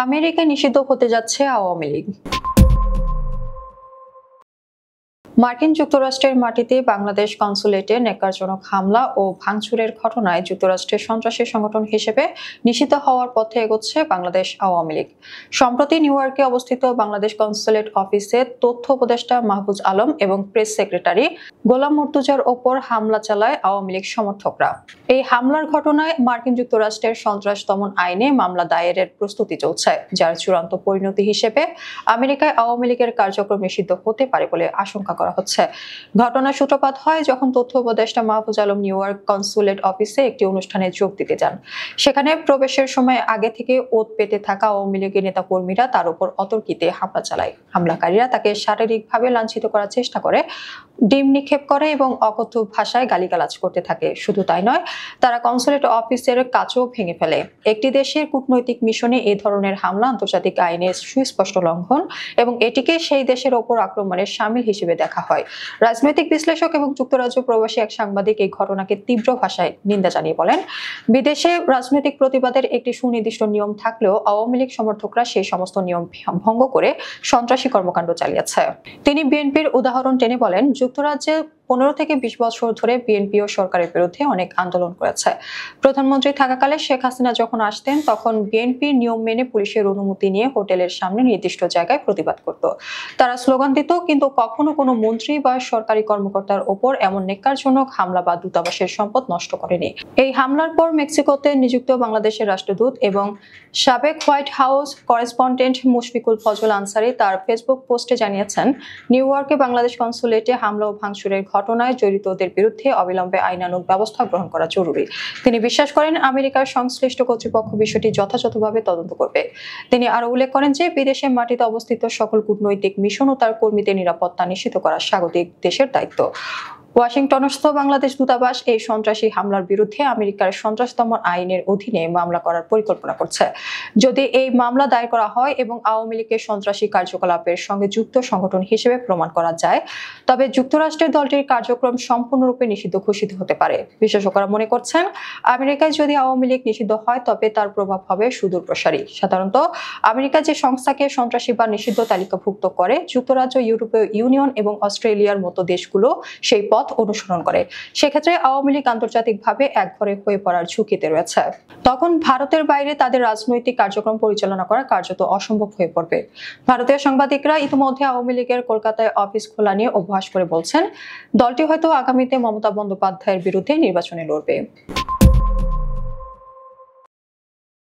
আমেরিকায় নিষিদ্ধ হতে যাচ্ছে আওয়ামী লীগ। মার্কিন যুক্তরাষ্ট্রের মাটিতে বাংলাদেশ কনসুলেটে ন্যাক্কারজনক হামলা ও ভাঙচুরের ঘটনায় যুক্তরাষ্ট্রের সন্ত্রাসী সংগঠন হিসেবে নিষিদ্ধ হওয়ার পথে এগোচ্ছে বাংলাদেশ আওয়ামী লীগ। সম্প্রতি নিউ ইয়র্কে অবস্থিত বাংলাদেশ কনসুলেট অফিসে তথ্য উপদেষ্টা মাহফুজ আলম এবং প্রেস সেক্রেটারি গোলাম মুর্তুজার ওপর হামলা চালায় আওয়ামী লীগ সমর্থকরা। এই হামলার ঘটনায় মার্কিন যুক্তরাষ্ট্রের সন্ত্রাস দমন আইনে মামলা দায়েরের প্রস্তুতি চলছে, যার চূড়ান্ত পরিণতি হিসেবে আমেরিকায় আওয়ামী লীগের কার্যক্রম নিষিদ্ধ হতে পারে বলে আশঙ্কা করা হচ্ছে। ঘটনার সূত্রপাত হয় যখন তথ্য উপদেষ্টা Mahfuz Alam new York consulate অফিসে একটি অনুষ্ঠানে যোগ দিতে যান। সেখানে প্রবেশের সময় আগে থেকে ওত পেতে থাকা আওয়ামী লীগের নেতা কর্মীরা তার উপর অতর্কিতে হামলা চালায়। হামলাকারীরা তাকে শারীরিকভাবে লাঞ্ছিত করার চেষ্টা করে, ডিম নিক্ষেপ করে এবং অকথ্য ভাষায় গালিগালাজ করতে থাকে। শুধু তাই নয়, তারা কনসুলেট অফিসের কাচও ভেঙে ফেলে। একটি দেশের কূটনৈতিক মিশনে এই ধরনের হামলা আন্তর্জাতিক আইনের সুস্পষ্ট লঙ্ঘন এবং এটিকে সেই দেশের ওপর আক্রমণের শামিল হিসেবে দেখা হয়। রাজনৈতিক বিশ্লেষক এবং যুক্তরাজ্য প্রবাসী এক সাংবাদিক এই ঘটনাকে তীব্র ভাষায় নিন্দা জানিয়ে বলেন, বিদেশে রাজনৈতিক প্রতিবাদের একটি সুনির্দিষ্ট নিয়ম থাকলেও আওয়ামী লীগ সমর্থকরা সেই সমস্ত নিয়ম ভঙ্গ করে সন্ত্রাসী কর্মকাণ্ড চালিয়েছে। তিনি বিএনপির উদাহরণ টেনে বলেন, যুক্তরাজ্যে 15 থেকে 20 বছর ধরে বিএনপি ও সরকারের বিরুদ্ধে অনেক আন্দোলন করেছে। প্রধানমন্ত্রী থাকাকালে শেখ হাসিনা যখন আসতেন, তখন বিএনপি নিয়ম মেনে পুলিশের অনুমতি নিয়ে হোটেলের সামনে নির্দিষ্ট জায়গায় প্রতিবাদ করত। তারা স্লোগান দিত, কিন্তু কখনো কোনো মন্ত্রী বা সরকারি কর্মকর্তার ওপর এমন ন্যাক্কারজনক হামলা বা দূতাবাসের সম্পদ নষ্ট করেনি। এই হামলার পর মেক্সিকোতে নিযুক্ত বাংলাদেশের রাষ্ট্রদূত এবং সাবেক white house correspondent Mushfiqul Fazal Ansari তার ফেসবুক পোস্টে জানিয়েছেন, নিউ ইয়র্কে বাংলাদেশ কনসুলেটে হামলা ও ভাঙচুরের ঘটনায় জড়িতদের বিরুদ্ধে অবিলম্বে আইনানুগ ব্যবস্থা গ্রহণ করা জরুরি। তিনি বিশ্বাস করেন, আমেরিকার সংশ্লিষ্ট কর্তৃপক্ষ বিষয়টি যথাযথভাবে তদন্ত করবে। তিনি আরো উল্লেখ করেন যে, বিদেশের মাটিতে অবস্থিত সকল কূটনৈতিক মিশন ও তার কর্মীদের নিরাপত্তা নিশ্চিত করা স্বাগতিক দেশের দায়িত্ব। ওয়াশিংটনস্থ বাংলাদেশ দূতাবাস এই সন্ত্রাসী হামলার বিরুদ্ধে আমেরিকার সন্ত্রাস দমন আইনের অধীনে মামলা করার পরিকল্পনা করছে। যদি এই মামলা দায়ের করা হয় এবং আওয়ামী লীগের সন্ত্রাসী কার্যকলাপের সঙ্গে যুক্ত সংগঠন হিসেবে প্রমাণ করা যায়, তবে যুক্তরাষ্ট্রের দলটির কার্যক্রম সম্পূর্ণরূপে নিষিদ্ধ ঘোষিত হতে পারে। বিশেষজ্ঞরা মনে করছেন, আমেরিকায় যদি আওয়ামী লীগ নিষিদ্ধ হয় তবে তার প্রভাব হবে সুদূর প্রসারী। সাধারণত আমেরিকা যে সংস্থাকে সন্ত্রাসী বা নিষিদ্ধ তালিকাভুক্ত করে, যুক্তরাজ্য, ইউরোপীয় ইউনিয়ন এবং অস্ট্রেলিয়ার মতো দেশগুলো সেই পথ অনুসরণ করে। সেক্ষেত্রে আওয়ামী লীগ আন্তর্জাতিকভাবে একঘরে হয়ে পড়ার ঝুঁকিতে রয়েছে। তখন ভারতের বাইরে তাদের রাজনৈতিক কার্যক্রম পরিচালনা করা কার্যত অসম্ভব হয়ে পড়বে। ভারতীয় সাংবাদিকরা ইতিমধ্যে আওয়ামী লীগের কলকাতায় অফিস খোলা নিয়ে উপহাস করে বলছেন, দলটি হয়তো আগামীতে মমতা বন্দ্যোপাধ্যায়ের বিরুদ্ধে নির্বাচনে লড়বে।